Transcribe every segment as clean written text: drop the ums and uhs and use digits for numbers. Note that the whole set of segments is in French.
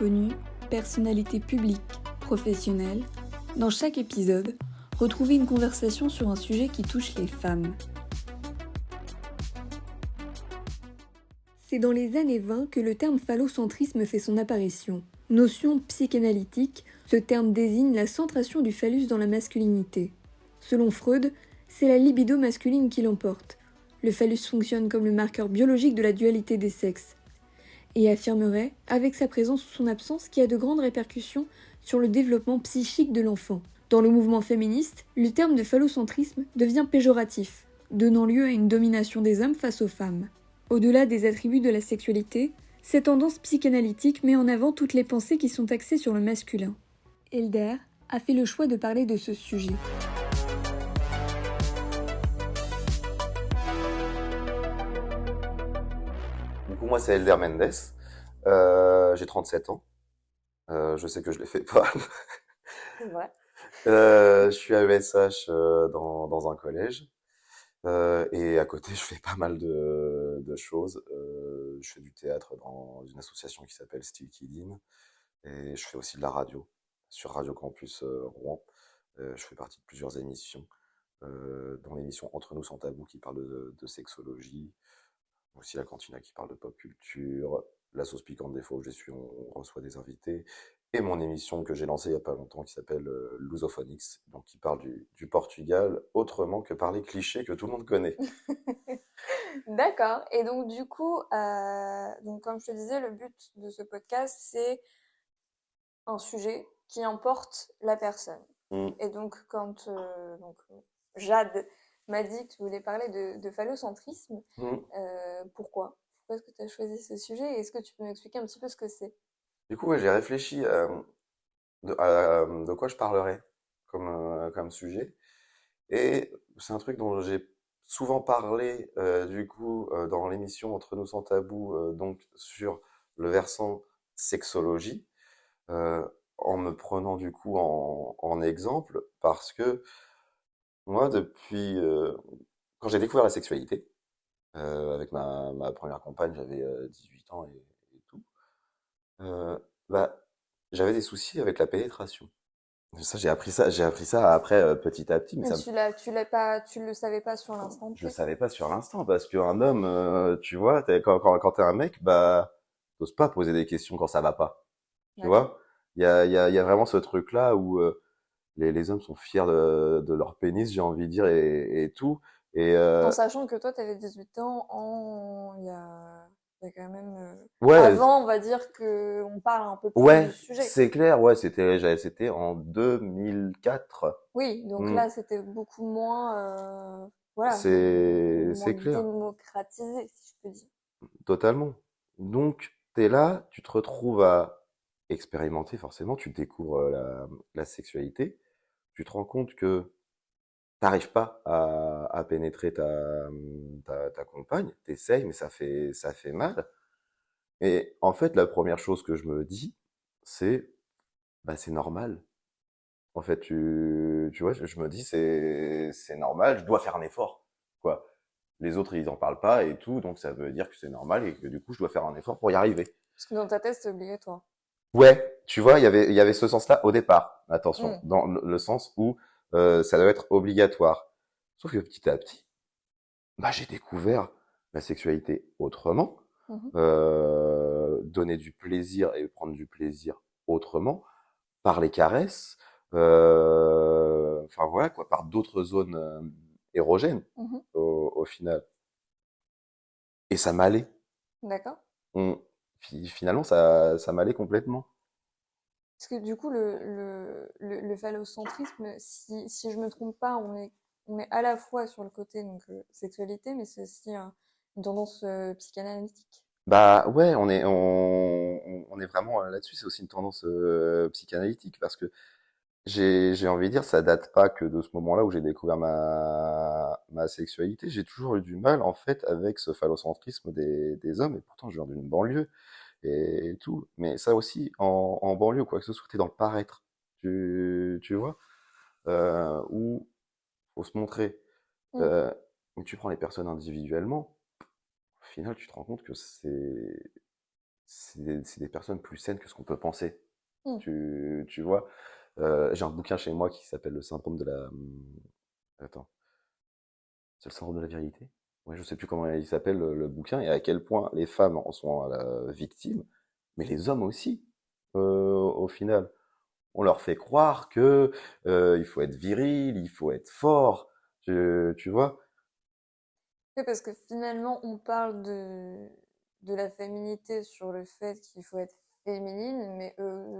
inconnus, personnalités publiques, professionnelles, dans chaque épisode, retrouvez une conversation sur un sujet qui touche les femmes. C'est dans les années 20 que le terme phallocentrisme fait son apparition. Notion psychanalytique, ce terme désigne la centration du phallus dans la masculinité. Selon Freud, c'est la libido masculine qui l'emporte. Le phallus fonctionne comme le marqueur biologique de la dualité des sexes. Et affirmerait, avec sa présence ou son absence, qu'il y a de grandes répercussions sur le développement psychique de l'enfant. Dans le mouvement féministe, le terme de phallocentrisme devient péjoratif, donnant lieu à une domination des hommes face aux femmes. Au-delà des attributs de la sexualité, cette tendance psychanalytique met en avant toutes les pensées qui sont axées sur le masculin. Elder a fait le choix de parler de ce sujet. Du coup, moi, c'est Elder Mendes. J'ai 37 ans. Je sais que je les fais pas. C'est vrai. Je suis à ESH dans un collège. Et à côté, je fais pas mal de choses. Je fais du théâtre dans une association qui s'appelle Still Kidding. Et je fais aussi de la radio sur Radio Campus Rouen. Je fais partie de plusieurs émissions, dont l'émission Entre nous sans tabou qui parle de sexologie. Aussi la cantina qui parle de pop culture, la sauce piquante des fois où je suis, on reçoit des invités, et mon émission que j'ai lancée il y a pas longtemps qui s'appelle Lusophonics, donc qui parle du Portugal autrement que par les clichés que tout le monde connaît. D'accord. Et donc du coup, donc comme je te disais, le but de ce podcast, c'est un sujet qui emporte la personne. Et donc quand Jade m'a dit que tu voulais parler de phallocentrisme, pourquoi est-ce que tu as choisi ce sujet et est-ce que tu peux m'expliquer un petit peu ce que c'est? Du coup, ouais, j'ai réfléchi de quoi je parlerais comme sujet. Et c'est un truc dont j'ai souvent parlé du coup dans l'émission Entre nous sans tabou, donc sur le versant sexologie, en me prenant du coup en exemple, parce que moi depuis quand j'ai découvert la sexualité avec ma première compagne, j'avais 18 ans et tout, bah j'avais des soucis avec la pénétration. Ça, j'ai appris ça après petit à petit, mais Mais ça tu le savais pas sur l'instant je T. savais pas sur l'instant parce qu'un homme, tu vois, quand t'es un mec, bah, t'oses pas poser des questions quand ça va pas. Tu D'accord. vois, il y a vraiment ce truc-là où les hommes sont fiers de leur pénis, j'ai envie de dire, et tout. Et En sachant que toi, tu avais 18 ans il y a quand même ouais, avant, on va dire que on parle un peu plus du ouais, sujet. c'est clair, ouais, c'était en 2004. Oui, donc Hmm, là, c'était beaucoup moins, voilà, moins c'est clair, démocratisé, si je peux dire. totalement. Donc, t'es là, tu te retrouves à expérimenter, forcément, tu découvres la sexualité, tu te rends compte que t'arrives pas à pénétrer ta compagne, t'essayes, mais ça fait mal. Et en fait, la première chose que je me dis, c'est, bah, c'est normal. En fait, tu vois, je me dis, c'est normal, je dois faire un effort, quoi. Les autres, ils en parlent pas et tout, donc ça veut dire que c'est normal et que du coup, je dois faire un effort pour y arriver. Parce que dans ta tête, c'est obligatoire. Ouais, tu vois, il y avait ce sens-là au départ. Attention, Mm. dans le sens où ça doit être obligatoire. Sauf que petit à petit, bah, j'ai découvert la sexualité autrement, Mhm. donner du plaisir et prendre du plaisir autrement, par les caresses, enfin voilà quoi, par d'autres zones érogènes Mhm. au final. Et ça m'allait. D'accord. On, Finalement, ça m'allait complètement. Parce que du coup, le phallocentrisme, si je me trompe pas, on est à la fois sur le côté donc, sexualité, mais c'est aussi une tendance psychanalytique. Bah ouais, on est vraiment là-dessus. C'est aussi une tendance psychanalytique parce que j'ai envie de dire, ça date pas que de ce moment-là où j'ai découvert ma sexualité. J'ai toujours eu du mal, en fait, avec ce phallocentrisme des hommes, et pourtant, je viens d'une banlieue et tout. Mais ça aussi, en banlieue, quoi que ce soit, t'es dans le paraître. Tu vois, où faut se montrer. Mm. Euh, mais tu prends les personnes individuellement, au final, tu te rends compte que c'est des personnes plus saines que ce qu'on peut penser. Mm. Tu vois, j'ai un bouquin chez moi qui s'appelle le syndrome de la... Attends, c'est le syndrome de la virilité? Ouais, je sais plus comment il s'appelle le bouquin et à quel point les femmes en sont victimes, mais les hommes aussi, au final. On leur fait croire que il faut être viril, il faut être fort, tu vois? Oui, parce que finalement, on parle de la féminité sur le fait qu'il faut être féminine, mais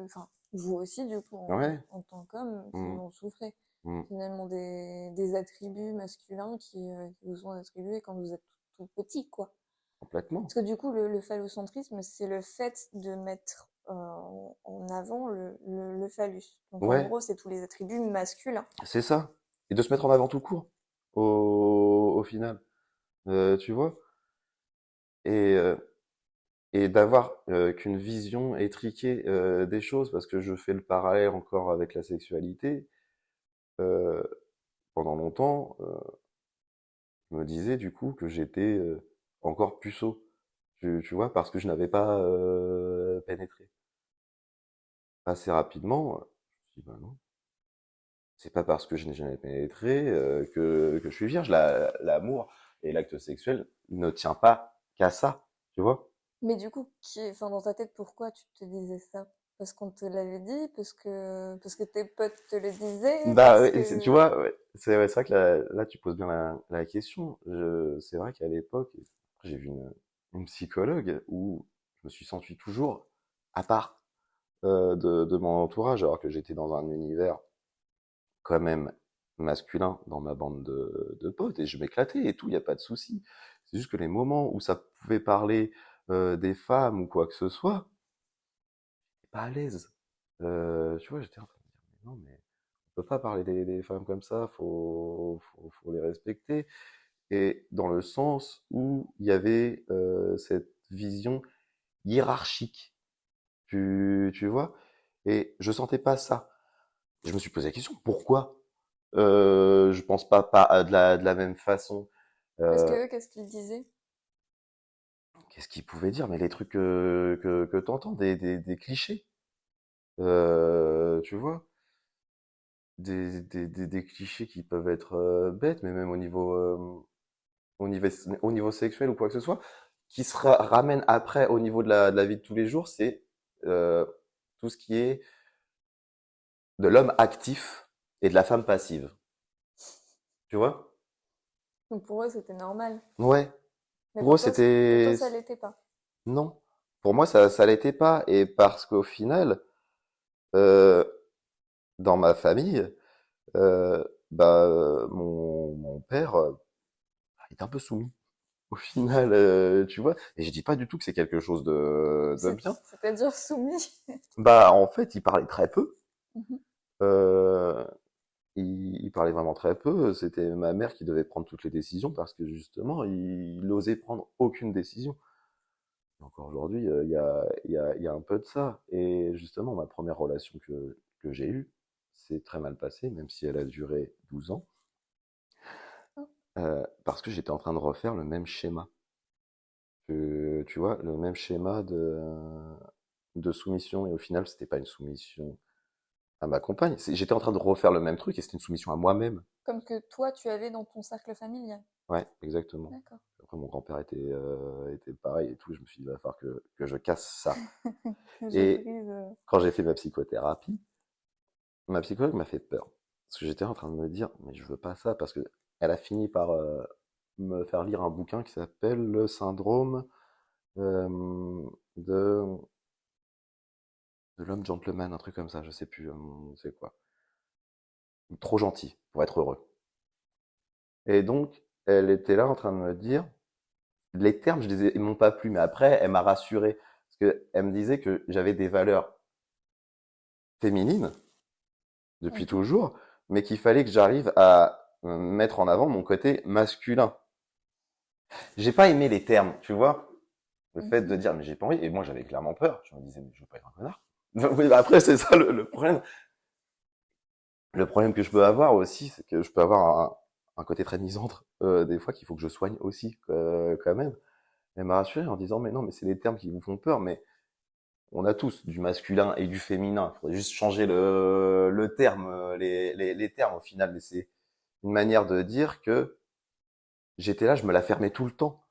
enfin, vous aussi, du coup, Ouais. en tant qu'homme, vous Mmh. en souffrez. Mmh. Finalement, des attributs masculins qui vous sont attribués quand vous êtes tout petit, quoi. Complètement. Parce que du coup, le phallocentrisme, c'est le fait de mettre en avant le phallus. Donc en Ouais, gros, c'est tous les attributs masculins. c'est ça. Et de se mettre en avant tout court, au final, tu vois? Et heu et d'avoir, qu'une vision étriquée, des choses, parce que je fais le parallèle encore avec la sexualité. Heu, Pendant longtemps, je me disais du coup que j'étais, encore puceau. Tu vois? Parce que je n'avais pas, pénétré. Assez rapidement, je me suis dit: «Bah non, c'est pas parce que je n'ai jamais pénétré, que je suis vierge. L'amour et l'acte sexuel ne tient pas qu'à ça», tu vois? Mais du coup, enfin, dans ta tête, pourquoi tu te disais ça? Parce qu'on te l'avait dit? Parce que tes potes te le disaient? Bah, Parce ouais, tu que... vois? Ouais, c'est vrai que là, tu poses bien la question. C'est vrai qu'à l'époque, j'ai vu une psychologue où je me suis senti toujours à part, de mon entourage, alors que j'étais dans un univers quand même masculin dans ma bande de potes et je m'éclatais et tout, il y a pas de souci. C'est juste que les moments où ça pouvait parler, des femmes ou quoi que ce soit, j'étais pas à l'aise. Tu vois? J'étais en train de me dire: «Mais non, mais on peut pas parler des femmes comme ça, faut les respecter», et dans le sens où il y avait, cette vision hiérarchique, tu vois? Et je sentais pas ça. Je me suis posé la question: «Pourquoi?» Je pense pas de la même façon. Parce que Heu, eux, qu'est-ce qu'ils disaient? Qu'est-ce qu'il pouvait dire? Mais les trucs, que tu entends, des clichés, tu vois? Des clichés qui peuvent être, bêtes, mais même au niveau sexuel ou quoi que ce soit, qui se ramènent après au niveau de la vie de tous les jours, c'est, heu, tout ce qui est de l'homme actif et de la femme passive. Tu vois? Donc pour eux, c'était normal. Ouais. Mais Pour eux, pour toi, c'était... ça l'était pas. Non. Pour moi, ça l'était pas. Et parce qu'au final, euh, dans ma famille, mon père, il est un peu soumis. Au final, tu vois. Et je dis pas du tout que c'est quelque chose de bien. C'est-à-dire soumis. Bah, en fait, il parlait très peu. Mhm. Euh, il parlait vraiment très peu. C'était ma mère qui devait prendre toutes les décisions parce que justement, il osait prendre aucune décision. Encore aujourd'hui, il y a un peu de ça. Et justement, ma première relation que j'ai eue s'est très mal passée, même si elle a duré 12 ans, parce que j'étais en train de refaire le même schéma. Tu vois, le même schéma de soumission. Et au final, c'était pas une soumission à ma compagne. J'étais en train de refaire le même truc et c'était une soumission à moi-même. Comme que toi, tu avais dans ton cercle familial. Ouais, exactement. D'accord. Après, mon grand-père était pareil et tout. Je me suis dit, il va falloir que je casse ça. Je Et brise. quand j'ai fait ma psychothérapie, ma psychologue m'a fait peur. Parce que j'étais en train de me dire, mais je veux pas ça, parce que elle a fini par me faire lire un bouquin qui s'appelle Le syndrome euh, de, de l'homme gentleman, un truc comme ça, je sais plus c'est quoi. Trop gentil pour être heureux. Et donc, elle était là en train de me dire, les termes, ils m'ont pas plu, mais après, elle m'a rassuré. Parce qu'elle me disait que j'avais des valeurs féminines depuis Mhm. toujours, mais qu'il fallait que j'arrive à mettre en avant mon côté masculin. J'ai pas aimé les termes, tu vois. Le fait Mhm. de dire, mais j'ai pas envie. Et moi, j'avais clairement peur. Je me disais, mais je veux pas être un connard. Oui, bah après, c'est ça le problème. Le problème que je peux avoir aussi, c'est que je peux avoir un côté très misandre, des fois, qu'il faut que je soigne aussi, quand même. Elle m'a rassuré en disant, mais non, mais c'est les termes qui vous font peur, mais On a tous du masculin et du féminin. Il faudrait juste changer le terme, les termes au final. Mais c'est une manière de dire que j'étais là, je me la fermais tout le temps.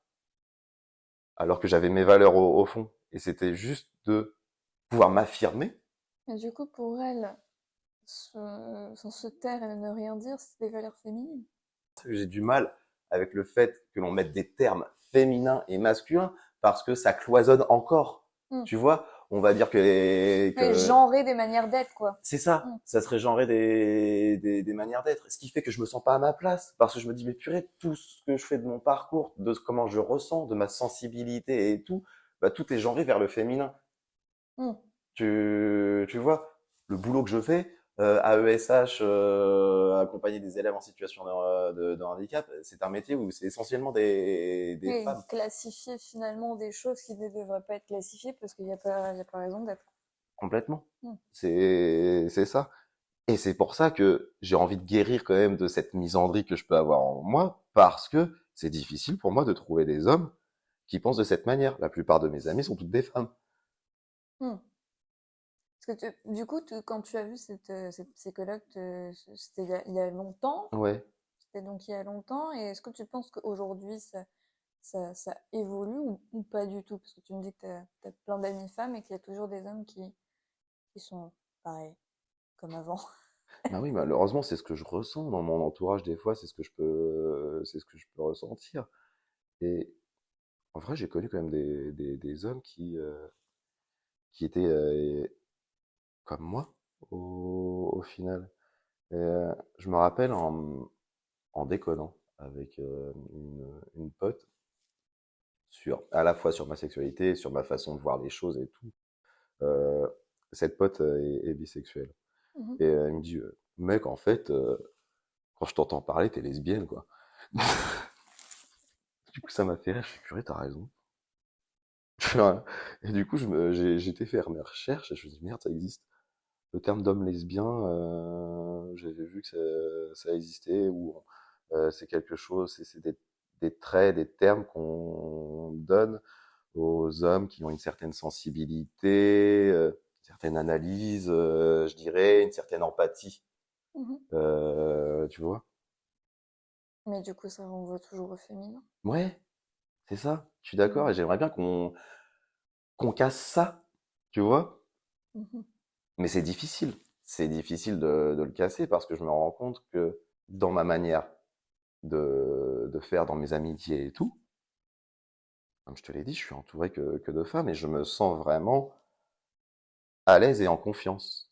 Alors que j'avais mes valeurs au fond. Et c'était juste de pouvoir m'affirmer. Et du coup, pour elle, se taire et ne rien dire, c'est des valeurs féminines. J'ai du mal avec le fait que l'on mette des termes féminins et masculins parce que ça cloisonne encore. Tu vois, on va dire que genrer des manières d'être, quoi. C'est ça. Ça serait genrer des manières d'être. Ce qui fait que je me sens pas à ma place parce que je me dis mais purée, tout ce que je fais de mon parcours, de comment je ressens, de ma sensibilité et tout, bah tout est genré vers le féminin. Tu vois, le boulot que je fais à ESH, accompagner des élèves en situation de handicap, c'est un métier où c'est essentiellement des femmes. Classifier finalement des choses qui ne devraient pas être classifiées parce qu'il n'y a pas raison d'être. Complètement. C'est ça. Et c'est pour ça que j'ai envie de guérir quand même de cette misandrie que je peux avoir en moi, parce que c'est difficile pour moi de trouver des hommes qui pensent de cette manière. La plupart de mes amis sont toutes des femmes. Parce que du coup, quand tu as vu ces psychologues, c'était il y a longtemps. Ouais. C'était donc il y a longtemps. Et est-ce que tu penses qu'aujourd'hui, ça évolue ou pas du tout? Parce que tu me dis que tu as plein d'amis femmes et qu'il y a toujours des hommes qui sont pareils, comme avant. Bah oui, malheureusement, c'est ce que je ressens dans mon entourage des fois, c'est ce que je peux ressentir. Et en vrai, j'ai connu quand même des hommes qui étaient comme moi au final. Je me rappelle en déconnant avec une pote à la fois sur ma sexualité, sur ma façon de voir les choses et tout. Cette pote est bisexuelle. Et elle me dit, mec, en fait, quand je t'entends parler, t'es lesbienne, quoi. Du coup, ça m'a fait rire. Je suis purée, t'as raison. Et du coup, j'étais faire mes recherches et je me dis, merde, ça existe. Le terme d'homme lesbien, j'avais vu que ça existait, ou c'est quelque chose, c'est des traits, des termes qu'on donne aux hommes qui ont une certaine sensibilité, une certaine analyse, je dirais, une certaine empathie. Tu vois? Mais du coup, ça renvoie toujours au féminin. Ouais, c'est ça. Je suis d'accord et j'aimerais bien qu'on casse ça, tu vois? Mais c'est difficile. C'est difficile de le casser parce que je me rends compte que dans ma manière de faire dans mes amitiés et tout, comme je te l'ai dit, je suis entouré que de femmes et je me sens vraiment à l'aise et en confiance.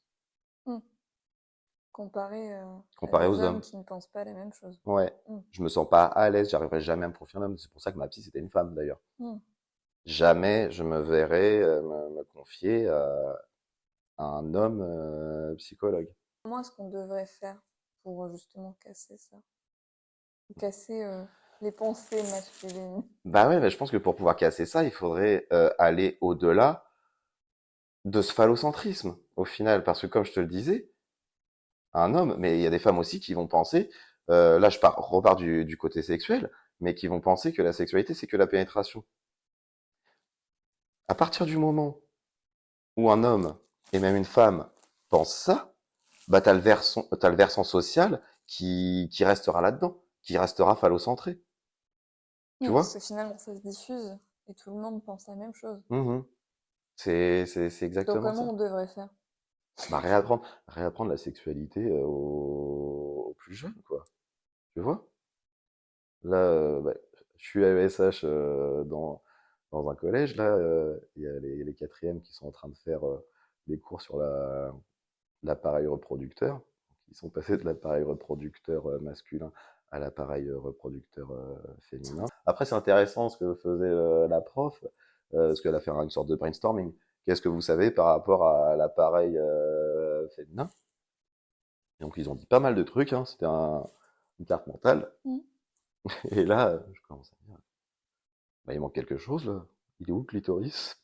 Comparé aux hommes qui ne pensent pas la même chose. Ouais. Je me sens pas à l'aise, j'arriverai jamais à me confier en homme. C'est pour ça que ma psy, c'était une femme d'ailleurs. Jamais je me verrais me confier à un homme psychologue. Comment est-ce qu'on devrait faire pour justement casser ça? Casser les pensées masculines? Bah ouais, je pense que pour pouvoir casser ça, il faudrait aller au-delà de ce phallocentrisme, au final. Parce que comme je te le disais, un homme, mais il y a des femmes aussi qui vont penser, là je repars du côté sexuel, mais qui vont penser que la sexualité, c'est que la pénétration. À partir du moment où un homme et même une femme pensent ça, bah t'as le versant social qui restera là-dedans, qui restera phallocentré. Tu vois? Parce que finalement, ça se diffuse et tout le monde pense la même chose. C'est exactement ça. Donc comment on devrait faire? Bah réapprendre la sexualité aux plus jeunes, quoi. Tu vois? Là, je suis à ESH dans un collège. Là, il y a les quatrièmes qui sont en train de faire des cours sur l'appareil reproducteur. Ils sont passés de l'appareil reproducteur masculin à l'appareil reproducteur féminin. Après, c'est intéressant ce que faisait la prof, parce qu'elle a fait une sorte de brainstorming. Qu'est-ce que vous savez par rapport à l'appareil féminin? Et donc, ils ont dit pas mal de trucs. Hein. C'était une carte mentale. Et là, je commence à dire, bah, il manque quelque chose, là. Il est où le clitoris?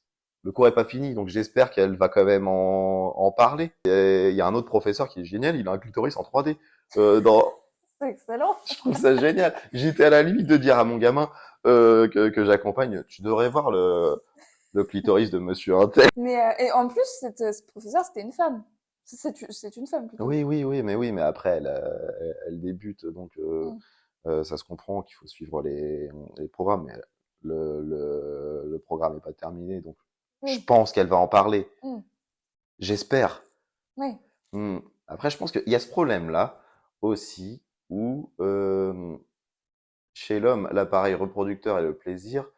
Le cours est pas fini, donc j'espère qu'elle va quand même en parler. Et il y a un autre professeur qui est génial, il a un clitoris en 3D. C'est excellent. Je trouve ça génial. J'étais à la limite de dire à mon gamin que j'accompagne, tu devrais voir le clitoris de monsieur Intel. Mais et en plus, cette professeure, c'était une femme. C'est une femme plutôt. Oui, mais après, elle débute, donc ça se comprend qu'il faut suivre les programmes, mais le programme n'est pas terminé, donc je Oui. pense qu'elle va en parler. Mm. J'espère. Oui. Après, je pense qu'il y a ce problème-là aussi, où chez l'homme, l'appareil reproducteur et le plaisir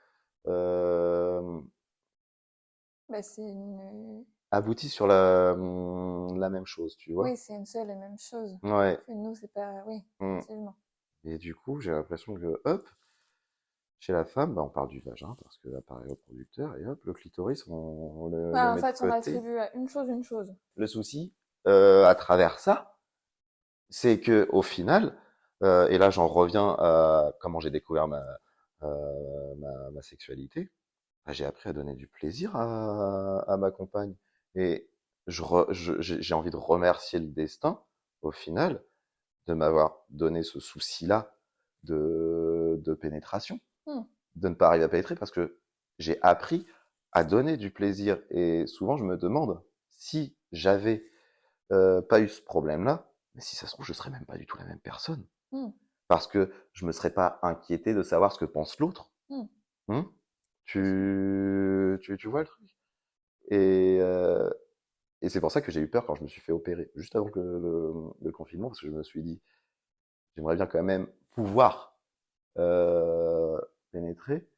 Bah, c'est une... aboutissent sur la même chose, tu vois. Oui, c'est une seule et même chose. Ouais. Que nous, c'est pas... Oui, Mm. effectivement. Et du coup, j'ai l'impression que, hop, chez la femme, bah, on parle du vagin, parce que l'appareil reproducteur, et hop, le clitoris, on le Ouais, en met de fait, on côté. attribue à une chose, une chose. Le souci, à travers ça, c'est que au final, et là j'en reviens à comment j'ai découvert ma sexualité, bah, j'ai appris à donner du plaisir à ma compagne. Et j'ai envie de remercier le destin, au final, de m'avoir donné ce souci-là de pénétration, de ne pas arriver à pénétrer, parce que j'ai appris à donner du plaisir. Et souvent, je me demande si j'avais pas eu ce problème-là, mais si ça se trouve, je serais même pas du tout la même personne. Parce que je me serais pas inquiété de savoir ce que pense l'autre. Hum tu vois le truc? Et, euh, et c'est pour ça que j'ai eu peur quand je me suis fait opérer, juste avant que le confinement, parce que je me suis dit, j'aimerais bien quand même pouvoir pénétrer.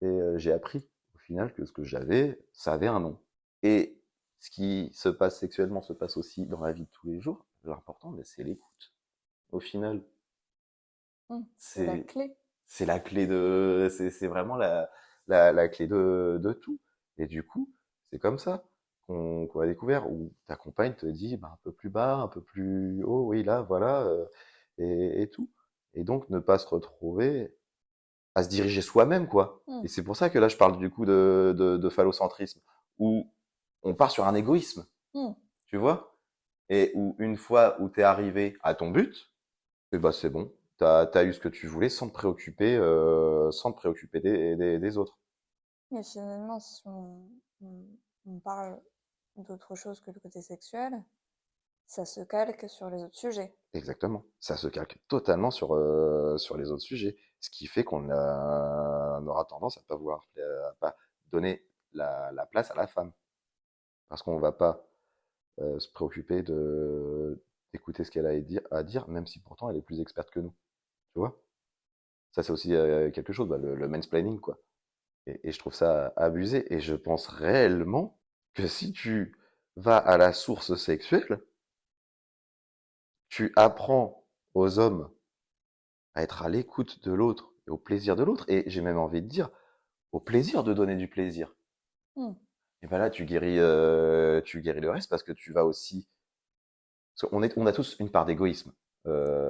Et j'ai appris au final que ce que j'avais, ça avait un nom. Et ce qui se passe sexuellement se passe aussi dans la vie de tous les jours. L'important, c'est l'écoute. Au final, C'est la clé. C'est la clé de, c'est vraiment la clé de tout. Et du coup, c'est comme ça qu'on a découvert, où ta compagne te dit, bah, un peu plus bas, un peu plus haut, oui, là, voilà, et tout. Et donc, ne pas se retrouver à se diriger soi-même, quoi. Et c'est pour ça que là, je parle du coup de phallocentrisme, où on part sur un égoïsme, tu vois, et où une fois où t'es arrivé à ton but, et bah c'est bon, t'as eu ce que tu voulais sans te préoccuper des autres. Mais finalement, si on parle d'autre chose que le côté sexuel, ça se calque sur les autres sujets. Exactement. Ça se calque totalement sur les autres sujets, ce qui fait on aura tendance à pas vouloir, à pas donner la place à la femme, parce qu'on va pas se préoccuper d'écouter ce qu'elle a à dire, même si pourtant elle est plus experte que nous. Tu vois? Ça, c'est aussi quelque chose, bah, le mansplaining, quoi. Et je trouve ça abusé. Et je pense réellement que si tu vas à la source sexuelle, tu apprends aux hommes à être à l'écoute de l'autre et au plaisir de l'autre. Et j'ai même envie de dire, au plaisir de donner du plaisir. Et ben là, tu guéris le reste, parce que tu vas aussi. Parce on a tous une part d'égoïsme,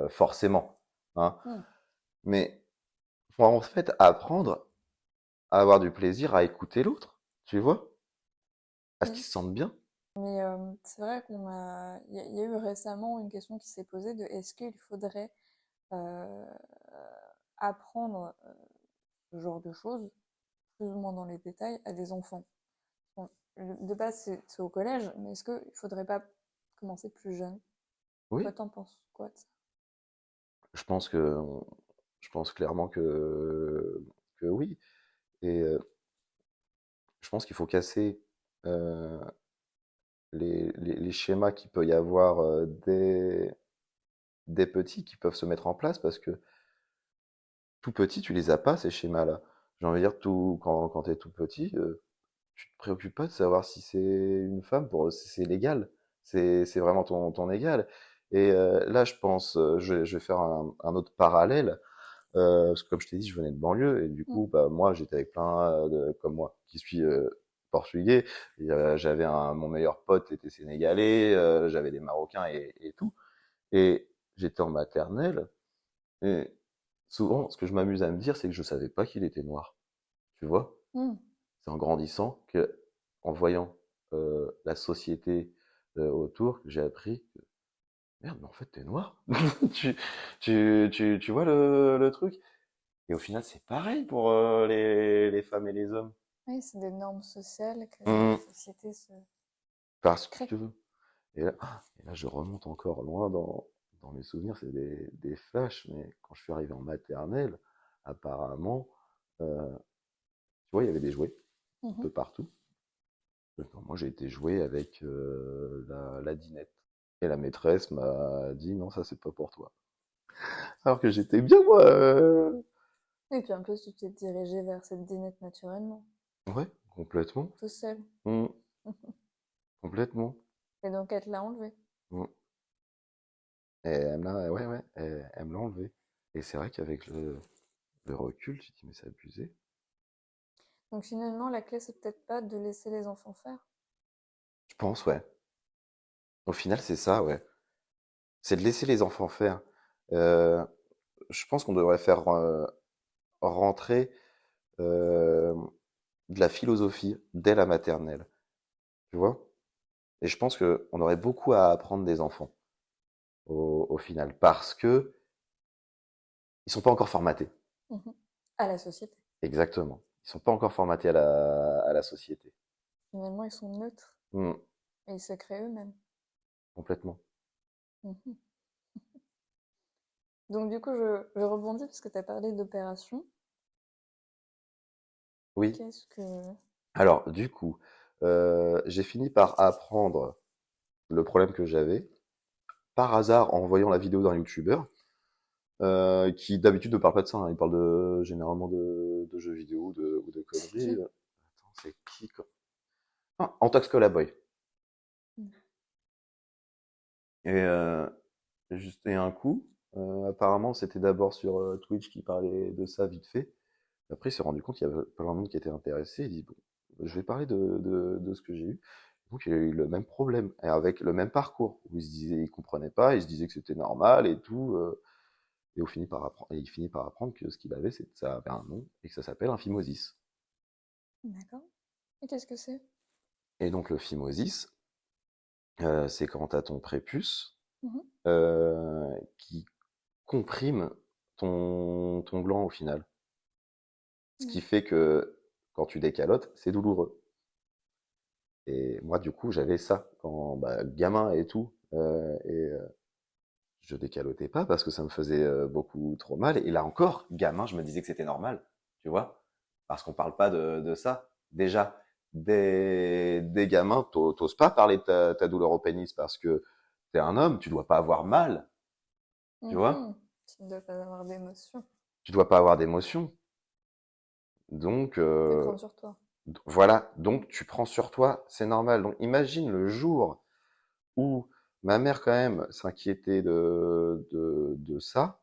forcément. Hein. Mais faut en fait apprendre à avoir du plaisir à écouter l'autre, tu vois, à ce qu'il se sente bien. Mais c'est vrai il y a eu récemment une question qui s'est posée de est-ce qu'il faudrait apprendre ce genre de choses, plus ou moins dans les détails, à des enfants. Bon, de base, c'est au collège, mais est-ce qu'il faudrait pas commencer plus jeune? Oui. Toi, t'en penses quoi de ça? Je pense que, je pense clairement que oui. Et je pense qu'il faut casser euh, les schémas qu'il peut y avoir des petits qui peuvent se mettre en place, parce que tout petit, tu les as pas, ces schémas-là. J'ai envie de dire, quand tu es tout petit, tu te préoccupes pas de savoir si c'est une femme, si c'est légal. C'est vraiment ton égal. Et là, je pense, je vais faire un autre parallèle. Parce que comme je t'ai dit, je venais de banlieue, et du coup, bah, moi, j'étais avec plein comme moi, qui suis portugais. J'avais mon meilleur pote était sénégalais, j'avais des Marocains et tout. Et j'étais en maternelle, et souvent, ce que je m'amuse à me dire, c'est que je savais pas qu'il était noir. Tu vois? C'est en grandissant que, en voyant la société autour, que j'ai appris que merde, mais en fait, t'es noir. tu, tu vois le truc? Et au final, c'est pareil pour les femmes et les hommes. Oui, c'est des normes sociales que Mmh. la société se Parce crée. que et là, je remonte encore loin dans mes souvenirs, c'est des flashs, mais quand je suis arrivé en maternelle, apparemment, tu vois, il y avait des jouets un Mhm. peu partout. Donc, moi, j'ai été jouer avec la dinette. Et la maîtresse m'a dit, non, ça, c'est pas pour toi. Alors que j'étais bien, moi. Et puis en plus, tu t'es dirigé vers cette dinette naturellement, Ouais, complètement. tout seul. Mm, complètement. Et donc, elle te l'a enlevé. Mm. Et ouais, ouais, elle me l'a enlevé. Et c'est vrai qu'avec le recul, tu te dis, mais c'est abusé. Donc finalement, la clé, c'est peut-être pas de laisser les enfants faire. Je pense, ouais. Au final, c'est ça, ouais. C'est de laisser les enfants faire. Euh, je pense qu'on devrait faire rentrer euh, de la philosophie dès la maternelle, tu vois? Et je pense qu'on aurait beaucoup à apprendre des enfants au final, parce que ils sont pas encore formatés. Mhm. À la société. Exactement. Ils sont pas encore formatés à la société. Finalement, ils sont neutres Hmm, et ils se créent eux-mêmes. complètement. Mhm. Donc du coup, je rebondis parce que tu as parlé d'opération. Oui. Qu'est-ce que... Alors, du coup, j'ai fini par apprendre le problème que j'avais, par hasard, en voyant la vidéo d'un youtubeur, qui d'habitude ne parle pas de ça, hein. Il parle généralement de jeux vidéo ou de C'est conneries. qui? Attends, c'est qui quoi? Ah, Antox Boy. Et juste et un coup, apparemment, c'était d'abord sur Twitch qui parlait de ça vite fait. Après, il s'est rendu compte qu'il y avait plein de monde qui était intéressé. Il dit, bon, je vais parler de ce que j'ai eu. Donc, il a eu le même problème, et avec le même parcours, où il se disait, il comprenait pas, il se disait que c'était normal et tout. Et il finit par apprendre que ce qu'il avait, ça avait un nom, et que ça s'appelle un phimosis. D'accord. Et qu'est-ce que c'est? Et donc, le phimosis, c'est quand tu as ton prépuce Mhm. qui comprime ton gland au final. Ce qui Ouais. fait que quand tu décalotes, c'est douloureux. Et moi, du coup, j'avais ça quand gamin et tout. Je décalotais pas parce que ça me faisait beaucoup trop mal. Et là encore, gamin, je me disais que c'était normal, tu vois, parce qu'on parle pas de ça. Déjà, des gamins, t'oses pas parler de ta douleur au pénis parce que t'es un homme, tu dois pas avoir mal, tu vois, Mhm. Tu ne dois pas avoir d'émotion. tu dois pas avoir d'émotion. Donc, Tu prends sur toi. voilà, donc tu prends sur toi, c'est normal. Donc imagine le jour où ma mère quand même s'inquiétait de ça.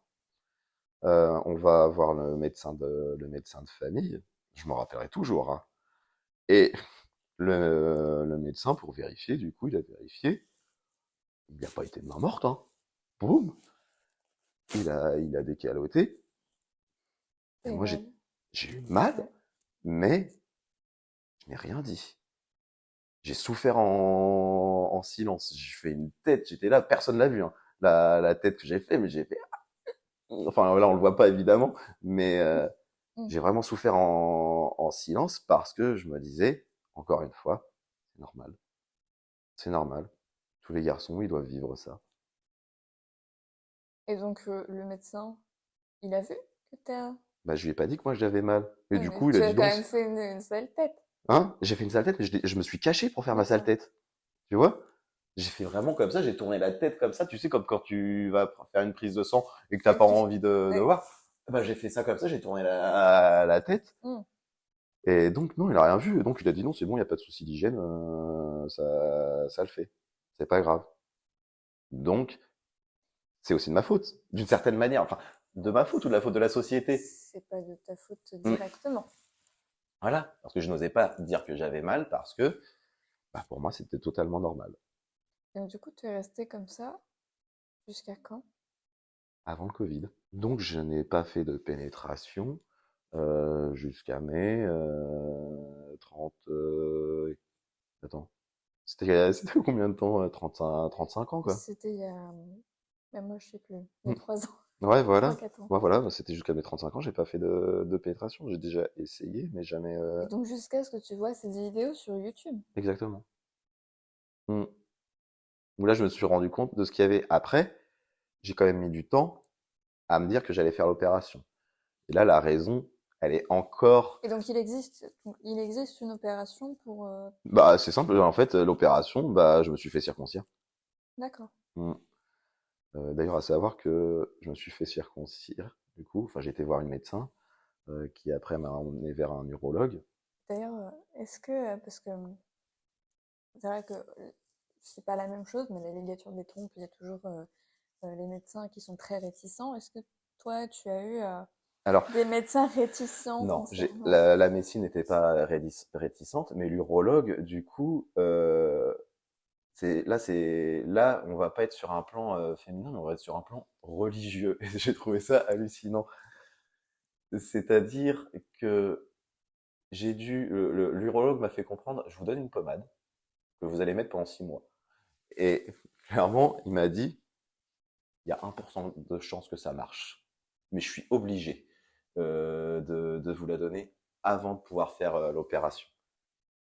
On va voir le médecin de famille, je m'en rappellerai toujours, hein. Et le médecin, pour vérifier, du coup, il a vérifié, il n'a pas été de main morte, hein. Boum, il a décaloté, et Et moi mal. j'ai eu mal, Ouais. mais je n'ai rien dit. J'ai souffert en silence. J'ai fait une tête, j'étais là, personne l'a vu, hein, la tête que j'ai fait, mais j'ai fait, enfin là on le voit pas évidemment, mais Mhm. j'ai vraiment souffert en silence parce que je me disais, encore une fois, c'est normal. C'est normal. Tous les garçons, ils doivent vivre ça. Et donc le médecin, il a vu que t'as... Bah, je lui ai pas dit que moi j'avais mal. Et Oui, du mais coup, il a tu as dit quand non. même fait une sale tête. Hein? J'ai fait une sale tête, mais je me suis caché pour faire ma sale D'accord. tête. Tu vois? J'ai fait vraiment comme ça, j'ai tourné la tête comme ça. Tu sais, comme quand tu vas faire une prise de sang et que t'as Et pas puis... envie de Ouais. voir. Bah, j'ai fait ça comme ça, j'ai tourné la tête. Mhm. Et donc, non, il a rien vu. Et donc, il a dit non, c'est bon, il n'y a pas de souci d'hygiène, ça le fait. C'est pas grave. Donc, c'est aussi de ma faute, d'une certaine manière. Enfin, de ma faute ou de la faute de la société. C'est pas de ta faute Mm. directement. Voilà. Parce que je n'osais pas dire que j'avais mal parce que, pour moi, c'était totalement normal. Et donc, du coup, tu es resté comme ça jusqu'à quand? Avant le Covid. Donc, je n'ai pas fait de pénétration jusqu'à mai 30. Attends. C'était combien de temps? 35 ans, quoi. C'était il y a... Ben, moi, je sais plus. Il y a Mm. 3 ans. Ouais, voilà. 3-4 ans. Ouais, voilà, c'était jusqu'à mes 35 ans, j'ai pas fait de pénétration. J'ai déjà essayé, mais jamais. Et donc jusqu'à ce que tu vois cette vidéo sur YouTube. Exactement. Mm. Où là, je me suis rendu compte de ce qu'il y avait après. J'ai quand même mis du temps à me dire que j'allais faire l'opération. Et là, la raison, elle est encore. Et donc il existe une opération pour... Bah, c'est simple. En fait, l'opération, bah, je me suis fait circoncire. D'accord. Mm. D'ailleurs, à savoir que je me suis fait circoncire. Du coup, enfin, j'ai été voir une médecin qui après m'a emmené vers un urologue. D'ailleurs, est-ce que... parce que c'est vrai que c'est pas la même chose, mais la ligature des trompes, il y a toujours les médecins qui sont très réticents. Est-ce que toi, tu as eu Alors, des médecins réticents non, concernant... la médecine n'était pas réticente, mais l'urologue, du coup, là, on va pas être sur un plan féminin, mais on va être sur un plan religieux. Et j'ai trouvé ça hallucinant. C'est-à-dire que l'urologue m'a fait comprendre, je vous donne une pommade que vous allez mettre pendant 6 mois. Et clairement, il m'a dit, il y a 1% de chance que ça marche. Mais je suis obligé de vous la donner avant de pouvoir faire l'opération.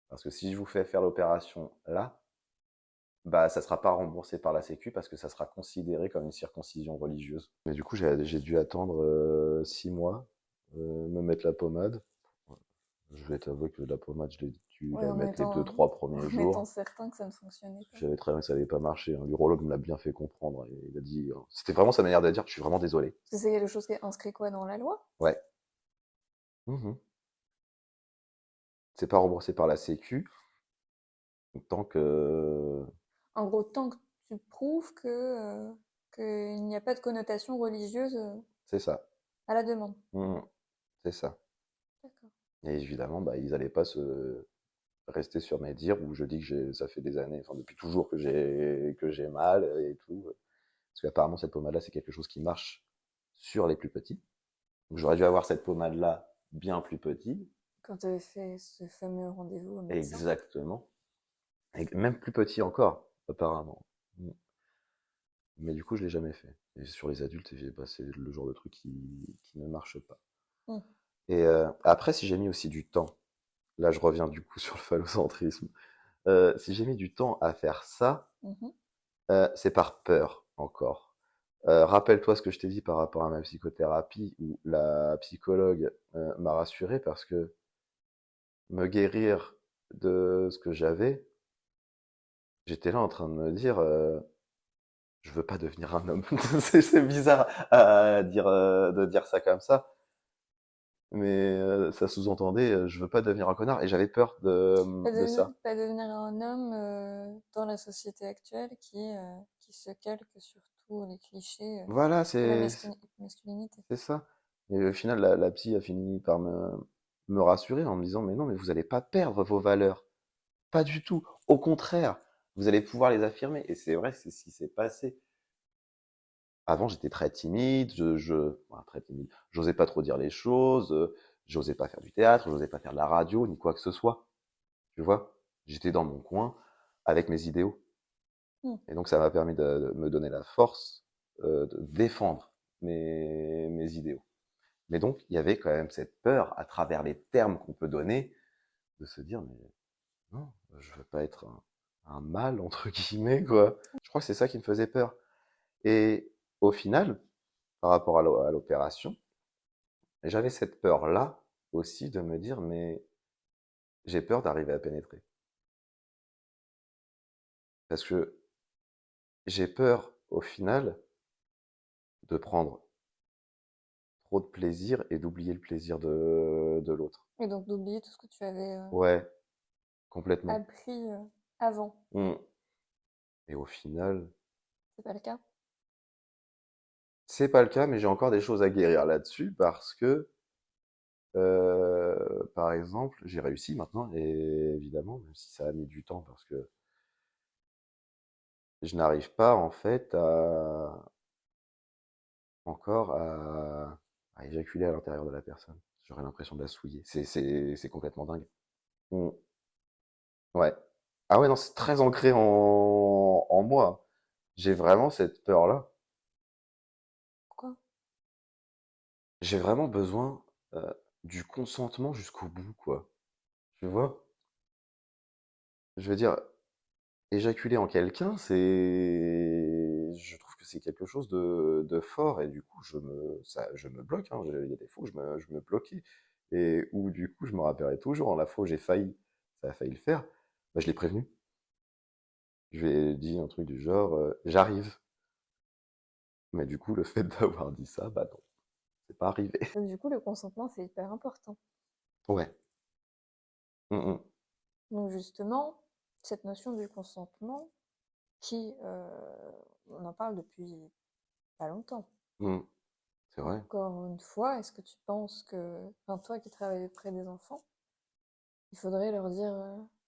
Parce que si je vous fais faire l'opération là, bah ça sera pas remboursé par la Sécu parce que ça sera considéré comme une circoncision religieuse. Mais du coup, j'ai dû attendre 6 mois, me mettre la pommade. Je vais t'avouer que la pommade, je l'ai dû Ouais, la mettre les 2-3 premiers en étant jours. certain que ça ne fonctionnait pas. Je savais très bien que ça allait pas marcher, hein. L'urologue me l'a bien fait comprendre. Et il a dit, c'était vraiment sa manière de dire, je suis vraiment désolé. Parce que c'est quelque chose qui est inscrit quoi dans la loi? Ouais. Mhm. C'est pas remboursé par la Sécu tant que. En gros, tant que tu prouves qu'il n'y a pas de connotation religieuse C'est ça. à la demande. Mhm. C'est ça. D'accord. Et évidemment, bah, ils allaient pas se rester sur mes dires où je dis que ça fait des années, enfin depuis toujours que j'ai mal et tout. Parce qu'apparemment cette pommade-là, c'est quelque chose qui marche sur les plus petits. Donc j'aurais dû avoir cette pommade-là bien plus petit. Quand tu avais fait ce fameux rendez-vous au médecin. Exactement. Et même plus petit encore, apparemment. Mm. Mais du coup, je l'ai jamais fait. Et sur les adultes, bah, c'est le genre de truc qui ne marche pas. Mm. Et après, si j'ai mis aussi du temps, là je reviens du coup sur le phallocentrisme, si j'ai mis du temps à faire ça, Mhm. c'est par peur encore. Rappelle-toi ce que je t'ai dit par rapport à ma psychothérapie, où la psychologue m'a rassuré parce que me guérir de ce que j'avais, j'étais là en train de me dire, je veux pas devenir un homme. C'est bizarre de dire ça comme ça, mais ça sous-entendait, je veux pas devenir un connard, et j'avais peur de ça. Pas devenir un homme dans la société actuelle qui se calque sur tous les clichés Voilà, de la masculinité. c'est ça. Et au final, la psy a fini par me rassurer en me disant, mais non, mais vous allez pas perdre vos valeurs. Pas du tout. Au contraire, vous allez pouvoir les affirmer. Et c'est vrai, c'est ce qui s'est passé. Avant, j'étais très timide, très timide. J'osais pas trop dire les choses, j'osais pas faire du théâtre, j'osais pas faire de la radio, ni quoi que ce soit. Tu vois? J'étais dans mon coin avec mes idéaux. Mm. Et donc, ça m'a permis de me donner la force de défendre mes idéaux. Mais donc, il y avait quand même cette peur, à travers les termes qu'on peut donner, de se dire, mais non, je veux pas être un mâle, entre guillemets, quoi. Je crois que c'est ça qui me faisait peur. Et au final, par rapport à l'opération, j'avais cette peur-là aussi de me dire, mais j'ai peur d'arriver à pénétrer. Parce que j'ai peur, au final, de prendre trop de plaisir et d'oublier le plaisir de l'autre. Et donc d'oublier tout ce que tu avais Ouais, complètement. appris avant. Mm. Et au final, C'est pas le cas? c'est pas le cas, mais j'ai encore des choses à guérir là-dessus parce que, par exemple, j'ai réussi maintenant, et évidemment, même si ça a mis du temps, parce que je n'arrive pas en fait encore à éjaculer à l'intérieur de la personne. J'aurais l'impression de la souiller. C'est complètement dingue. Mm. Ouais. Ah ouais, non, c'est très ancré en moi. J'ai vraiment cette peur-là. Pourquoi? j'ai vraiment besoin du consentement jusqu'au bout, quoi. Tu vois? Je veux dire, éjaculer en quelqu'un, je trouve que c'est quelque chose de fort et du coup, je me bloque, hein. Il y a des fois où je me bloquais et où du coup, je me rappellerai toujours, hein, la fois où ça a failli le faire, bah, je l'ai prévenu. Je lui ai dit un truc du genre, j'arrive. Mais du coup, le fait d'avoir dit ça, bah non, c'est pas arrivé. Donc, du coup, le consentement, c'est hyper important. Ouais. Mm, Donc, justement, cette notion du consentement, qui, on en parle depuis pas longtemps. mm. C'est vrai. Encore une fois, est-ce que tu penses que, enfin, toi qui travailles auprès des enfants, il faudrait leur dire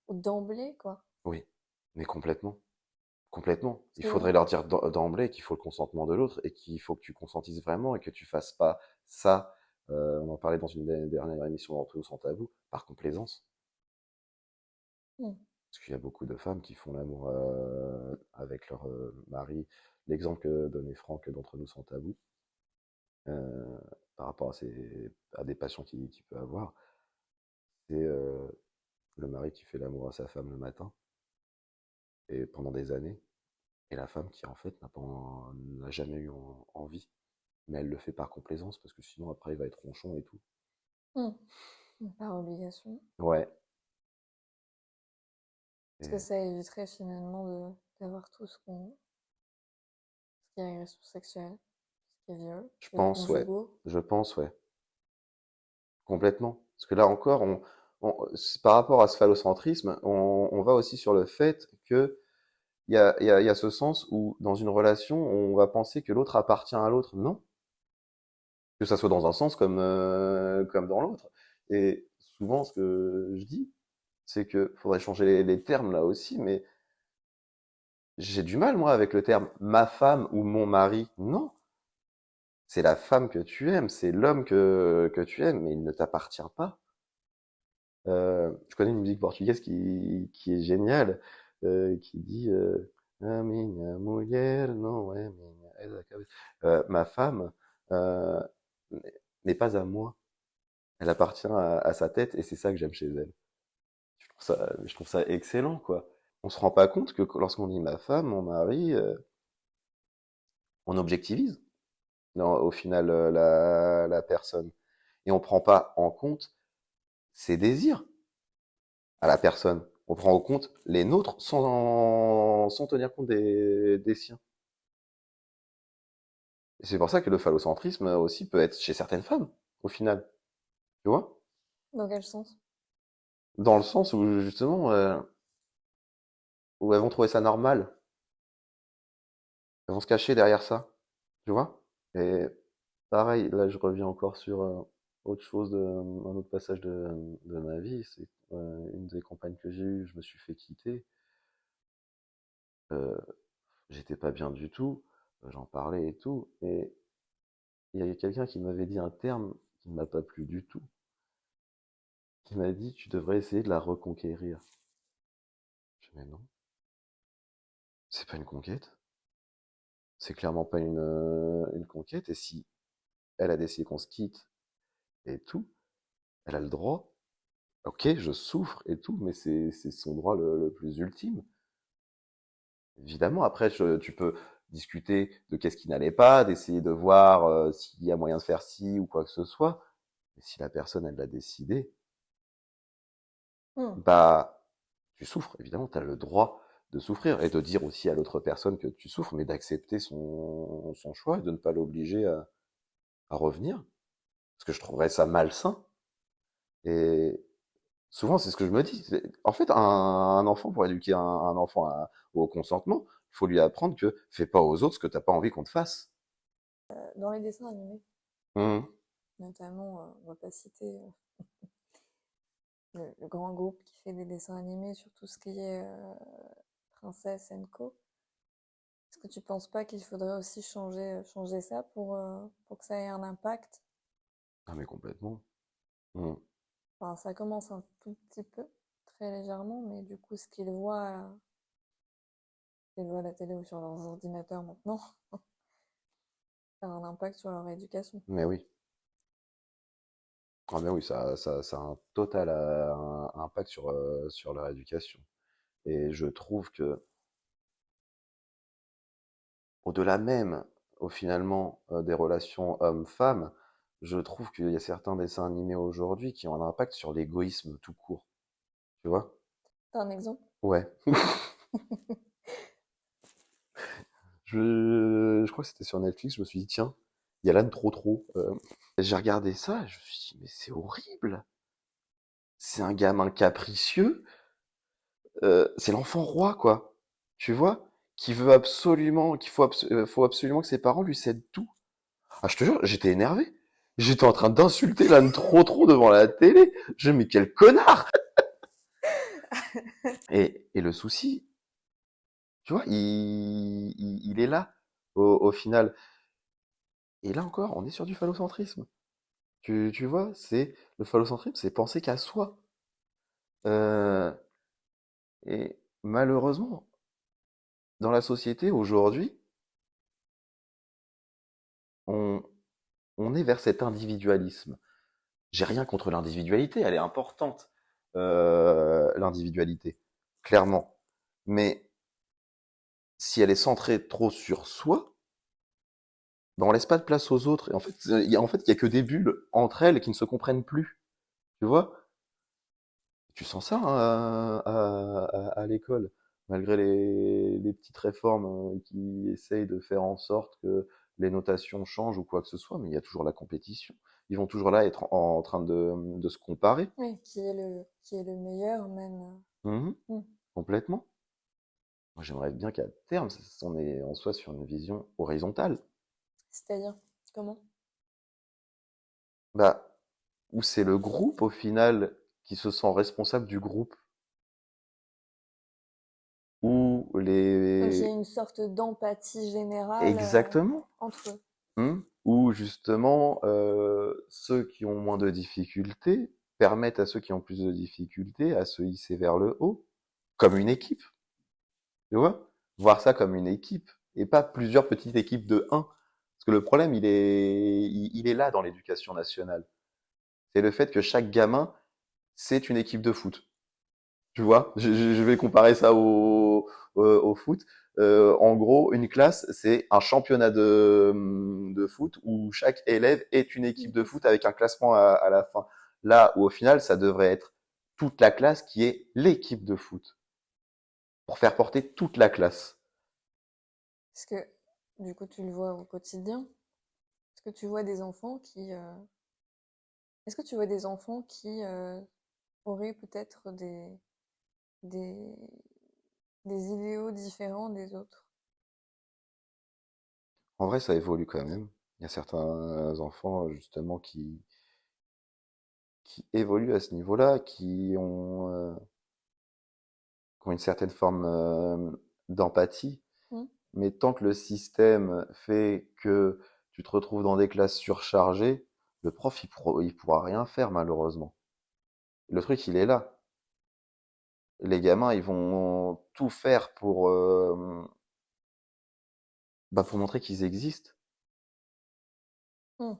d'emblée, quoi? Oui. Mais complètement. Complètement. Parce Il que, faudrait leur dire d'emblée qu'il faut le consentement de l'autre et qu'il faut que tu consentisses vraiment et que tu fasses pas ça. On en parlait dans une dernière émission d'Entre nous sans tabou, par complaisance. hmm, Parce qu'il y a beaucoup de femmes qui font l'amour avec leur mari. L'exemple que donnait Franck d'Entre nous sans tabou, euh, par rapport à des passions qu'il peut avoir, c'est le mari qui fait l'amour à sa femme le matin et pendant des années, et la femme qui en fait n'a jamais eu envie, mais elle le fait par complaisance parce que sinon après il va être ronchon et tout. hmm, par obligation. Ouais. Parce que Et ça éviterait finalement d'avoir tout ce qui est agression sexuelle, ce qui est viol, je ce qui est pense, ouais. conjugaux. Je pense, ouais. Complètement. Parce que là encore, par rapport à ce phallocentrisme, on va aussi sur le fait que il y a ce sens où dans une relation, on va penser que l'autre appartient à l'autre. Non. Que ça soit dans un sens comme dans l'autre. Et souvent, ce que je dis, c'est que faudrait changer les termes là aussi, mais j'ai du mal, moi, avec le terme ma femme ou mon mari. Non, c'est la femme que tu aimes, c'est l'homme que tu aimes, mais il ne t'appartient pas. Je connais une musique portugaise qui est géniale, qui dit A minha mulher não é minha, é da cabeça. Ma femme euh, n'est pas à moi, elle appartient à sa tête et c'est ça que j'aime chez elle. Je trouve ça excellent, quoi. On se rend pas compte que lorsqu'on dit ma femme, mon mari, on objectivise au final la personne et on prend pas en compte ses désirs à la personne. On prend en compte les nôtres sans tenir compte des siens. Et c'est pour ça que le phallocentrisme aussi peut être chez certaines femmes, au final. Tu vois? Dans quel sens? Dans le sens où, justement, où elles vont trouver ça normal. Elles vont se cacher derrière ça. Tu vois? Et pareil, là, je reviens encore sur autre chose, un autre passage de ma vie. C'est une des compagnes que j'ai eues, je me suis fait quitter. Euh, J'étais pas bien du tout. J'en parlais et tout. Et il y avait quelqu'un qui m'avait dit un terme qui ne m'a pas plu du tout, qui m'a dit tu devrais essayer de la reconquérir. Je dis mais non, c'est pas une conquête, c'est clairement pas une conquête, et si elle a décidé qu'on se quitte et tout, elle a le droit, ok, je souffre et tout, mais c'est son droit le plus ultime. Évidemment, après, tu peux discuter de qu'est-ce qui n'allait pas, d'essayer de voir s'il y a moyen de faire ci ou quoi que ce soit, mais si la personne, elle l'a décidé, Hmm. bah, tu souffres, évidemment, tu as le droit de souffrir et de dire aussi à l'autre personne que tu souffres, mais d'accepter son choix et de ne pas l'obliger à revenir. Parce que je trouverais ça malsain. Et souvent, c'est ce que je me dis. En fait, un enfant, pour éduquer un enfant au consentement, il faut lui apprendre que fais pas aux autres ce que t'as pas envie qu'on te fasse. Dans les dessins animés, Mmh. notamment, on va pas citer le grand groupe qui fait des dessins animés sur tout ce qui est Princesse Co. Est-ce que tu penses pas qu'il faudrait aussi changer ça pour que ça ait un impact? Ah, mais complètement. Mmh. Enfin, ça commence un tout petit peu, très légèrement, mais du coup, ce qu'ils voient à la télé ou sur leurs ordinateurs maintenant, ça a un impact sur leur éducation. Mais oui. Ah mais oui, ça a un total un impact sur leur éducation. Et je trouve que, au-delà même, finalement, des relations hommes-femmes, je trouve qu'il y a certains dessins animés aujourd'hui qui ont un impact sur l'égoïsme tout court. Tu vois? T'as un exemple? Ouais. Je crois que c'était sur Netflix, je me suis dit, tiens, il y a l'âne trop trop. J'ai regardé ça, et je me suis dit, mais c'est horrible. C'est un gamin capricieux, c'est l'enfant roi, quoi. Tu vois? Qui veut absolument, faut absolument que ses parents lui cèdent tout. Ah, je te jure, j'étais énervé. J'étais en train d'insulter l'âne trop trop devant la télé. Mais quel connard! Et le souci, tu vois, il est là, au final. Et là encore, on est sur du phallocentrisme. Tu vois, le phallocentrisme, c'est penser qu'à soi. Euh, et malheureusement, dans la société aujourd'hui, on, on est vers cet individualisme. J'ai rien contre l'individualité, elle est importante, l'individualité, clairement. Mais si elle est centrée trop sur soi, ben on laisse pas de place aux autres. Et en fait, il y a que des bulles entre elles qui ne se comprennent plus. Tu vois? Tu sens ça, hein, à l'école, malgré les petites réformes qui essayent de faire en sorte que les notations changent ou quoi que ce soit, mais il y a toujours la compétition. Ils vont toujours là être en train de se comparer. Oui, qui est le meilleur même. Mhm, Mm. complètement. Moi, j'aimerais bien qu'à terme, on soit sur une vision horizontale. C'est-à-dire, comment? Bah, où c'est le groupe, au final, qui se sent responsable du groupe, où Donc il y a les... une sorte d'empathie générale Exactement. entre eux. Où justement, ceux qui ont moins de difficultés permettent à ceux qui ont plus de difficultés à se hisser vers le haut, comme une équipe, tu vois? Voir ça comme une équipe et pas plusieurs petites équipes de un. Parce que le problème, il est là dans l'éducation nationale. C'est le fait que chaque gamin, c'est une équipe de foot. Tu vois? Je vais comparer ça au foot. En gros, une classe, c'est un championnat de foot où chaque élève est une équipe de foot avec un classement à la fin. Là où au final, ça devrait être toute la classe qui est l'équipe de foot pour faire porter toute la classe. Parce que du coup, tu le vois au quotidien. Est-ce que tu vois des enfants qui, est-ce que tu vois des enfants qui auraient peut-être des, des idéaux différents des autres? En vrai, ça évolue quand même. Il y a certains enfants justement qui évoluent à ce niveau-là, qui ont une certaine forme d'empathie. Hmm. Mais tant que le système fait que tu te retrouves dans des classes surchargées, le prof, il pourra rien faire, malheureusement. Le truc, il est là. Les gamins, ils vont tout faire pour montrer qu'ils existent. Hmm.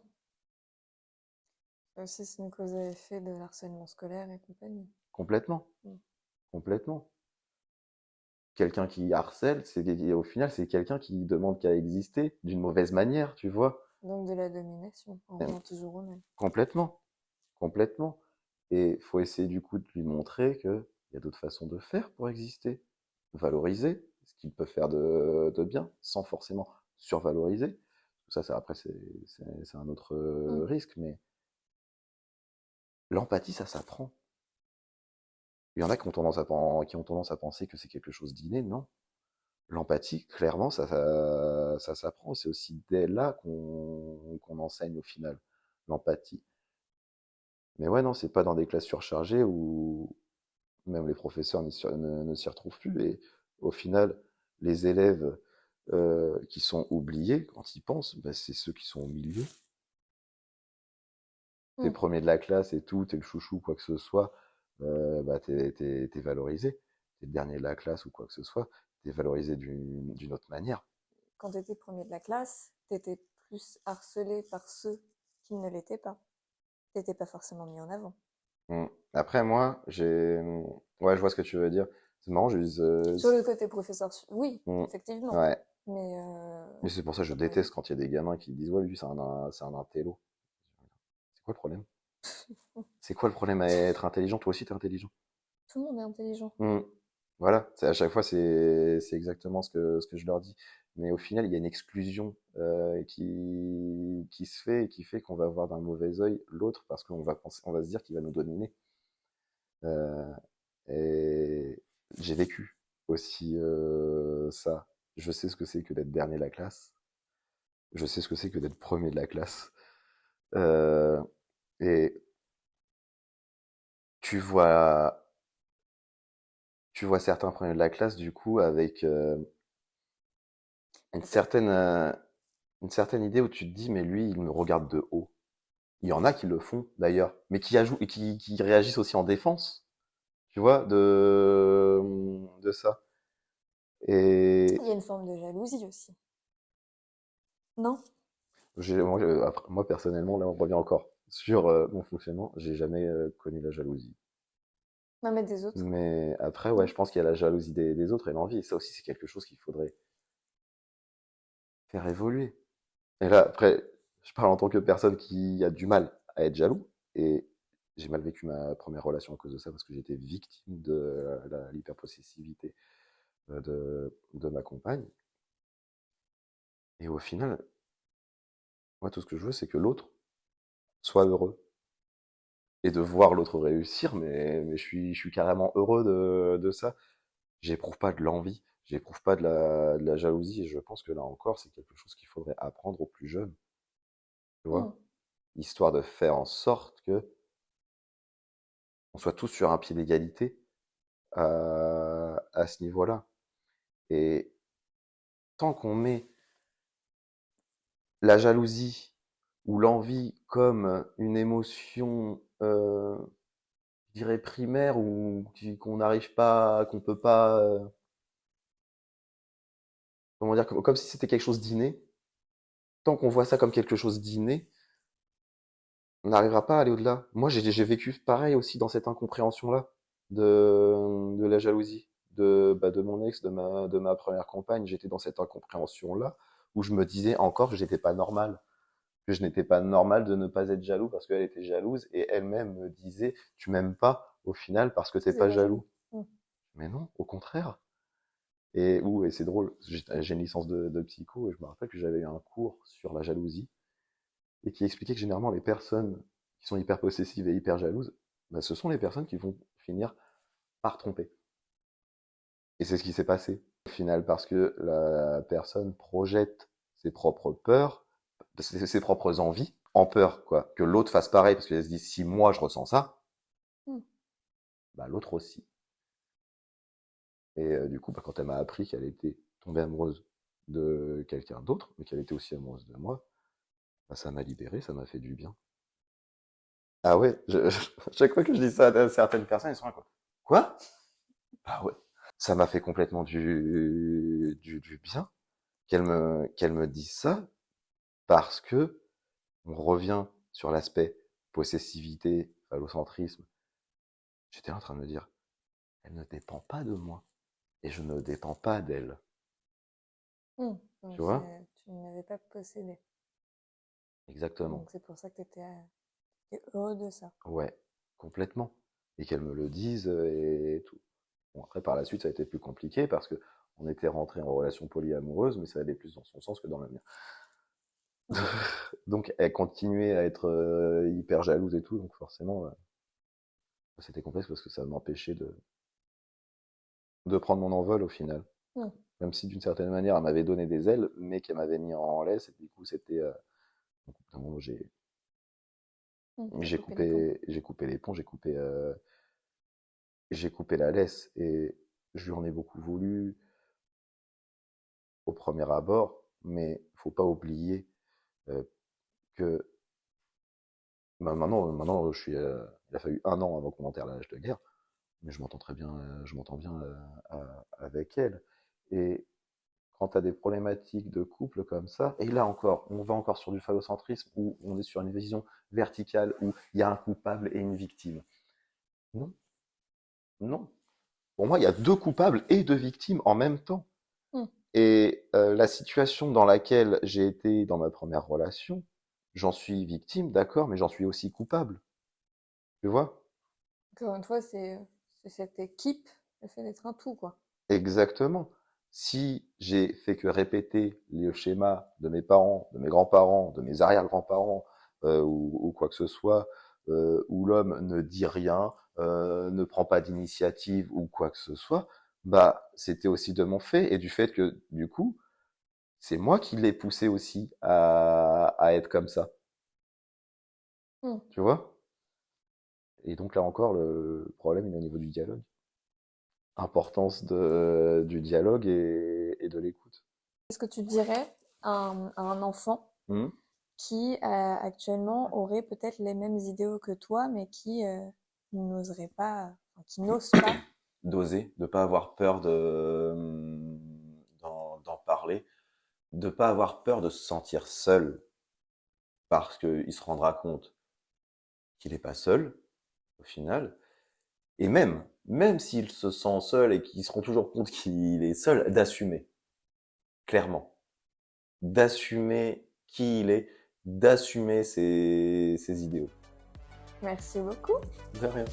Ça aussi, c'est une cause à effet de l'harcèlement scolaire et compagnie. Complètement. Hmm. Complètement. Quelqu'un qui harcèle, au final, c'est quelqu'un qui demande qu'à exister d'une mauvaise manière, tu vois. Donc de la domination, on revient toujours au même. Complètement. Complètement. Et faut essayer du coup de lui montrer qu'il y a d'autres façons de faire pour exister, valoriser ce qu'il peut faire de bien, sans forcément survaloriser. Après, c'est un autre Hmm. risque, mais l'empathie, ça s'apprend. Il y en a qui ont tendance à penser que c'est quelque chose d'inné, non. L'empathie, clairement, ça s'apprend. C'est aussi dès là qu'on enseigne au final l'empathie. Mais ouais, non, c'est pas dans des classes surchargées où même les professeurs ne s'y retrouvent plus. Et au final, les élèves qui sont oubliés, quand ils pensent, bah, c'est ceux qui sont au milieu. T'es Hmm. premier de la classe et tout, t'es le chouchou, quoi que ce soit, bah, t'es valorisé. T'es le dernier de la classe ou quoi que ce soit, t'es valorisé d'une autre manière. Quand tu étais premier de la classe, tu étais plus harcelé par ceux qui ne l'étaient pas. t'étais pas forcément mis en avant. Après, moi, ouais, je vois ce que tu veux dire. C'est marrant, Sur le côté professeur, oui, Mm. effectivement. Ouais. Mais C'est pour ça que je t'as pas déteste eu. quand il y a des gamins qui disent, ouais, lui, c'est un intello. C'est quoi le problème? C'est quoi le problème à être intelligent? Toi aussi, t'es intelligent. Tout le monde est intelligent. Voilà, à chaque fois, c'est exactement ce que je leur dis. Mais au final, il y a une exclusion qui se fait et qui fait qu'on va voir d'un mauvais œil l'autre parce on va se dire qu'il va nous dominer. Euh, et j'ai vécu aussi ça. Je sais ce que c'est que d'être dernier de la classe. Je sais ce que c'est que d'être premier de la classe. Euh, et tu vois, tu vois certains premiers de la classe du coup avec une certaine euh, une certaine idée où tu te dis mais lui il me regarde de haut. Il y en a qui le font d'ailleurs, mais qui ajoutent et qui réagissent aussi en défense, tu vois, de ça. Et Il y a une forme de jalousie aussi. Non? moi personnellement là on revient encore sur mon fonctionnement, j'ai jamais connu la jalousie. Non, mais des autres. Mais après ouais, Non? je pense qu'il y a la jalousie des autres et l'envie, et ça aussi c'est quelque chose qu'il faudrait faire évoluer. Et là, après, je parle en tant que personne qui a du mal à être jaloux. Et j'ai mal vécu ma première relation à cause de ça, parce que j'étais victime de l'hyperpossessivité de ma compagne. Et au final, moi, tout ce que je veux, c'est que l'autre soit heureux. Et de voir l'autre réussir, mais je suis carrément heureux de ça. J'éprouve pas de l'envie, j'éprouve pas de la jalousie. Et je pense que là encore, c'est quelque chose qu'il faudrait apprendre aux plus jeunes. Tu Hmm. vois? Histoire de faire en sorte que on soit tous sur un pied d'égalité à ce niveau-là. Et tant qu'on met la jalousie ou l'envie comme une émotion, je dirais primaire ou qu'on n'arrive pas, qu'on peut pas, comment dire, comme si c'était quelque chose d'inné. Tant qu'on voit ça comme quelque chose d'inné, on n'arrivera pas à aller au-delà. Moi, j'ai vécu pareil aussi dans cette incompréhension-là de la jalousie, de mon ex, de ma première compagne. J'étais dans cette incompréhension-là où je me disais encore que j'étais pas normal, que je n'étais pas normal de ne pas être jaloux parce qu'elle était jalouse et elle-même me disait tu m'aimes pas au final parce que Parce que t'es c'est pas pas jaloux. jaloux. Mais non, au contraire. Et c'est drôle, j'ai une licence de psycho et je me rappelle que j'avais eu un cours sur la jalousie et qui expliquait que généralement les personnes qui sont hyper possessives et hyper jalouses, bah, ce sont les personnes qui vont finir par tromper. Et c'est ce qui s'est passé au final parce que la personne projette ses propres peurs, ses propres envies en peur quoi, que l'autre fasse pareil parce qu'elle se dit si moi je ressens ça, Hmm. bah, l'autre aussi. Et du coup, bah, quand elle m'a appris qu'elle était tombée amoureuse de quelqu'un d'autre, mais qu'elle était aussi amoureuse de moi, bah, ça m'a libéré, ça m'a fait du bien. Ah ouais, chaque fois que je dis ça à certaines personnes, ils sont là quoi. Quoi? Ah ouais. Ça m'a fait complètement du bien qu'elle me dise ça parce que on revient sur l'aspect possessivité, phallocentrisme. J'étais en train de me dire, elle ne dépend pas de moi et je ne dépends pas d'elle. Hmm. Tu Donc, vois? tu n'avais pas possédé. Exactement. Donc, c'est pour ça que tu étais heureux de ça. Ouais, complètement. Et qu'elle me le dise et tout. Bon, après, par la suite, ça a été plus compliqué parce que on était rentré en relation polyamoureuse, mais ça allait plus dans son sens que dans le mien. Donc, elle continuait à être hyper jalouse et tout, donc forcément, c'était complexe parce que ça m'empêchait de prendre mon envol au final. Hmm. Même si d'une certaine manière, elle m'avait donné des ailes, mais qu'elle m'avait mis en laisse, et du coup, c'était. Donc, au bout d'un moment, Hmm. T'as coupé les ponts. j'ai coupé les ponts, j'ai coupé la laisse, et je lui en ai beaucoup voulu au premier abord, mais faut pas oublier euh, que maintenant, il a fallu un an avant qu'on enterre l'âge de guerre, mais je m'entends très bien, je m'entends bien avec elle. Et quand tu as des problématiques de couple comme ça, et là encore, on va encore sur du phallocentrisme où on est sur une vision verticale où il y a un coupable et une victime. Non, non. Pour moi, il y a 2 coupables et 2 victimes en même temps. Mm. Et la situation dans laquelle j'ai été dans ma première relation, j'en suis victime, d'accord, mais j'en suis aussi coupable. Tu vois? Encore une fois, c'est cette équipe, le fait d'être un tout, quoi. Exactement. Si j'ai fait que répéter le schéma de mes parents, de mes grands-parents, de mes arrière-grands-parents, ou quoi que ce soit, où l'homme ne dit rien, ne prend pas d'initiative ou quoi que ce soit, bah, c'était aussi de mon fait et du fait que, du coup, c'est moi qui l'ai poussé aussi à être comme ça. Mm. Tu vois? Et donc là encore, le problème, il est au niveau du dialogue. Importance du dialogue et de l'écoute. Qu'est-ce que tu dirais à un enfant Hmm. qui actuellement aurait peut-être les mêmes idéaux que toi, mais qui n'oserait pas, enfin, qui n'ose pas. D'oser, de pas avoir peur d'en parler, de pas avoir peur de se sentir seul, parce qu'il se rendra compte qu'il n'est pas seul, au final, et même s'il se sent seul et qu'il se rend toujours compte qu'il est seul, d'assumer, clairement, d'assumer qui il est, d'assumer ses idéaux. Merci beaucoup. De rien.